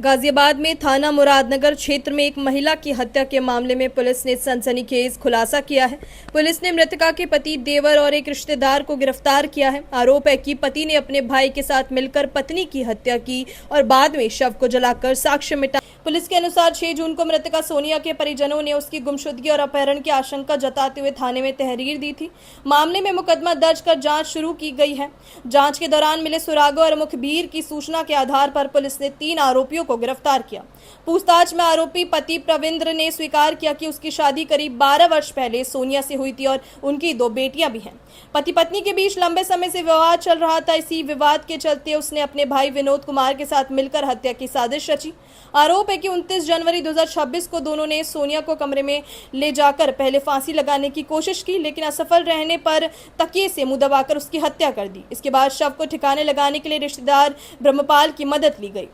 गाजियाबाद में थाना मुरादनगर क्षेत्र में एक महिला की हत्या के मामले में पुलिस ने सनसनीखेज खुलासा किया है। पुलिस ने मृतका के पति, देवर और एक रिश्तेदार को गिरफ्तार किया है। आरोप है कि पति ने अपने भाई के साथ मिलकर पत्नी की हत्या की और बाद में शव को जलाकर साक्ष्य मिटा। पुलिस के अनुसार 6 जून को मृतका सोनिया के परिजनों ने उसकी गुमशुदगी और अपहरण की आशंका जताते हुए थाने में तहरीर दी थी। मामले में मुकदमा दर्ज कर जांच शुरू की गई है। जांच के दौरान मिले सुरागों और मुखबिर की सूचना के आधार पर पुलिस ने 3 आरोपियों को गिरफ्तार किया। पूछताछ में आरोपी पति प्रविंद्र ने स्वीकार किया कि उसकी शादी करीब 12 वर्ष पहले सोनिया से हुई थी और उनकी 2 बेटियां भी हैं। पति पत्नी के बीच लंबे समय से विवाद चल रहा था। इसी विवाद के चलते उसने अपने भाई विनोद कुमार के साथ मिलकर हत्या की साजिश रची। आरोप है कि 29 जनवरी 2026 को दोनों ने सोनिया को कमरे में ले जाकर पहले फांसी लगाने की कोशिश की, लेकिन असफल रहने पर तकिए से मुंह दबाकर उसकी हत्या कर दी। इसके बाद शव को ठिकाने लगाने के लिए रिश्तेदार ब्रह्मपाल की मदद ली गई।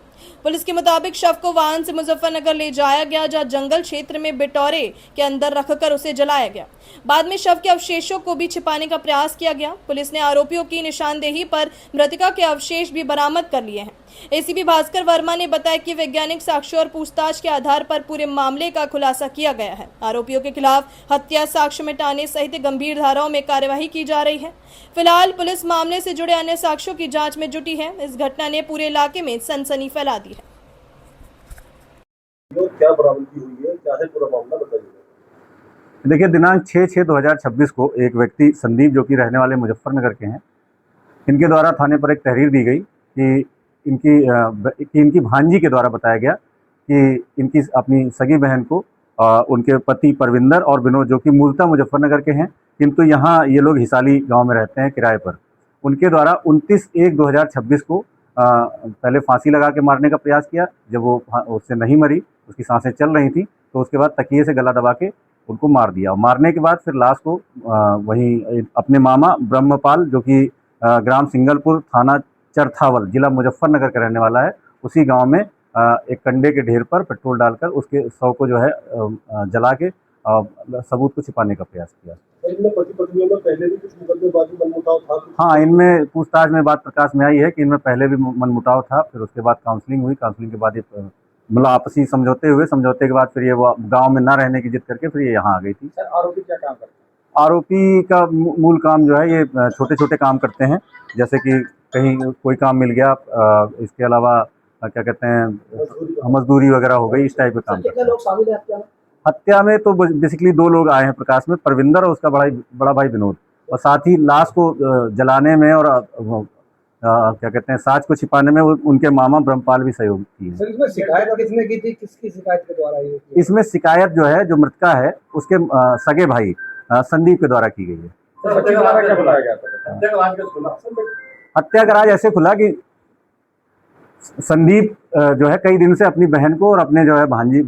पुलिस के मुताबिक शव को वाहन से मुजफ्फरनगर ले जाया गया, जहां जंगल क्षेत्र में बिटौरे के अंदर रखकर उसे जलाया गया। बाद में शव के अवशेषों को भी छिपाने का प्रयास किया गया। पुलिस ने आरोपियों की निशानदेही पर मृतका के अवशेष भी बरामद कर लिए हैं। एसीपी भास्कर वर्मा ने बताया कि वैज्ञानिक साक्ष्यों और पूछताछ के आधार पर पूरे मामले का खुलासा किया गया है। आरोपियों के खिलाफ हत्या, साक्ष्य मिटाने सहित गंभीर धाराओं में कार्यवाही की जा रही है। फिलहाल पुलिस मामले से जुड़े अन्य साक्ष्यों की जांच में जुटी है। इस घटना ने पूरे इलाके में सनसनी फैला दी है। क्या बरामदगी हुई है, क्या है पूरा मामला बताइए। देखिए, दिनांक 6/6/2026 को एक व्यक्ति संदीप, जो कि रहने वाले मुजफ्फरनगर के हैं, इनके द्वारा थाने पर एक तहरीर दी गई कि इनकी भांजी के द्वारा बताया गया कि इनकी अपनी सगी बहन को उनके पति परविंदर और विनोद, जो कि मूलतः मुजफ्फरनगर के हैं, किंतु यहाँ ये लोग हिसाली गांव में रहते हैं किराए पर, उनके द्वारा 29/1/2026 को पहले फांसी लगा के मारने का प्रयास किया। जब वो उससे नहीं मरी, उसकी सांसें चल रही थी, तो उसके बाद तकिए से गला दबा के उनको मार दिया। मारने के बाद फिर लाश को वहीं अपने मामा ब्रह्मपाल, जो कि ग्राम सिंगलपुर, थाना चरथावल, जिला मुजफ्फरनगर का रहने वाला है, उसी गांव में एक कंडे के ढेर पर पेट्रोल डालकर उसके शव को जो है जला के सबूत को छिपाने का प्रयास किया। इनमें पति पत्नी में पहले भी कुछ मुकदमेबाजी मनमुटाव था? हाँ, इनमें पूछताछ में बात प्रकाश में आई है कि इनमें पहले भी मनमुटाव था। फिर उसके बाद काउंसलिंग हुई। काउंसलिंग के बाद ये मतलब आपसी समझौते हुए, समझौते के बाद फिर ये वो गाँव में ना रहने की जिद करके फिर ये यहाँ आ गई थी। सर, आरोपी क्या काम करते हैं? आरोपी का मूल काम जो है, ये छोटे छोटे काम करते हैं, जैसे कि कहीं कोई काम मिल गया, इसके अलावा क्या कहते हैं, मजदूरी वगैरह हो गई, इस टाइप के काम करते हैं। लोग शामिल हैं हत्या में? हत्या में तो बेसिकली 2 लोग आए हैं प्रकाश में, परविंदर और उसका बड़ा भाई विनोद, और साथ ही लाश को जलाने में और क्या कहते हैं, साज को छिपाने में उनके मामा ब्रह्मपाल भी सहयोग किए। सर, इसमें शिकायत किसने की थी, किसकी शिकायत के द्वारा ये? इसमें शिकायत जो है, जो मृतका है, उसके सगे भाई संदीप के द्वारा की गई है। हत्या का राज ऐसे खुला कि संदीप जो है कई दिन से अपनी बहन को और अपने जो है भांजी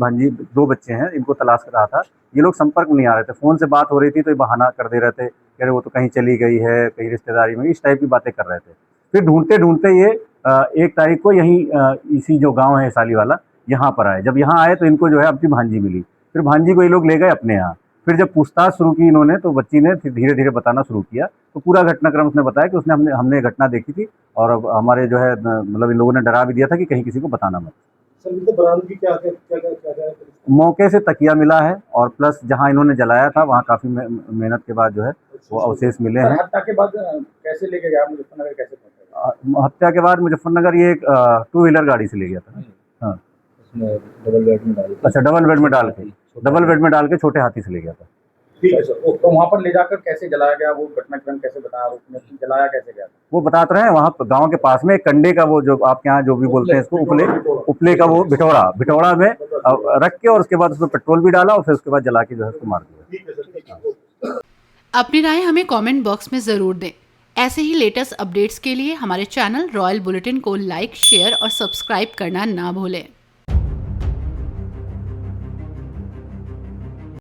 2 बच्चे हैं, इनको तलाश कर रहा था। ये लोग संपर्क में नहीं आ रहे थे। फ़ोन से बात हो रही थी तो ये बहाना कर दे रहे थे, कह रहे वो तो कहीं चली गई है, कहीं रिश्तेदारी में, इस टाइप की बातें कर रहे थे। फिर ढूंढते ढूंढते ये 1 तारीख को यहीं इसी जो गाँव है हिसाली वाला, यहाँ पर आए। जब यहाँ आए तो इनको जो है अपनी भांजी मिली। फिर भांजी को ये लोग ले गए अपने यहाँ। फिर जब पूछताछ शुरू की इन्होंने, तो बच्ची ने फिर धीरे धीरे बताना शुरू किया। तो पूरा घटनाक्रम उसने बताया कि हमने घटना देखी थी और अब हमारे जो है मतलब इन लोगों ने डरा भी दिया था कि कहीं किसी को बताना मत। सर, इनको बरामदगी क्या है? मौके से तकिया मिला है और प्लस जहां इन्होंने जलाया था वहां काफ़ी मेहनत के बाद जो है वो अवशेष मिले हैं। हत्या के बाद कैसे लेके गया मुजफ्फरनगर, कैसे पहुंचा? हत्या के बाद मुजफ्फरनगर ये एक 2 व्हीलर गाड़ी से ले गया था। हाँ, डबल बेड में डाल? अच्छा, डबल बेड में डाल के छोटे हाथी से ले गया था। ठीक है सर। तो वहाँ पर ले जाकर कैसे जलाया गया, वो घटनाक्रम कैसे बताया, उसने जलाया कैसे गया? वो बताते रहे हैं। वहाँ गांव के पास में एक कंडे का, वो जो आपके यहाँ जो भी बोलते हैं इसको, उपले का, वो भिटौड़ा में रख के और उसके बाद उसमें पेट्रोल भी डाला और फिर उसके बाद जला के जो है उसको मार दिया। अपनी राय हमें कमेंट बॉक्स में ज़रूर दें। ऐसे ही लेटेस्ट अपडेट्स के लिए हमारे चैनल रॉयल बुलेटिन को लाइक, शेयर और सब्सक्राइब करना ना भूलें।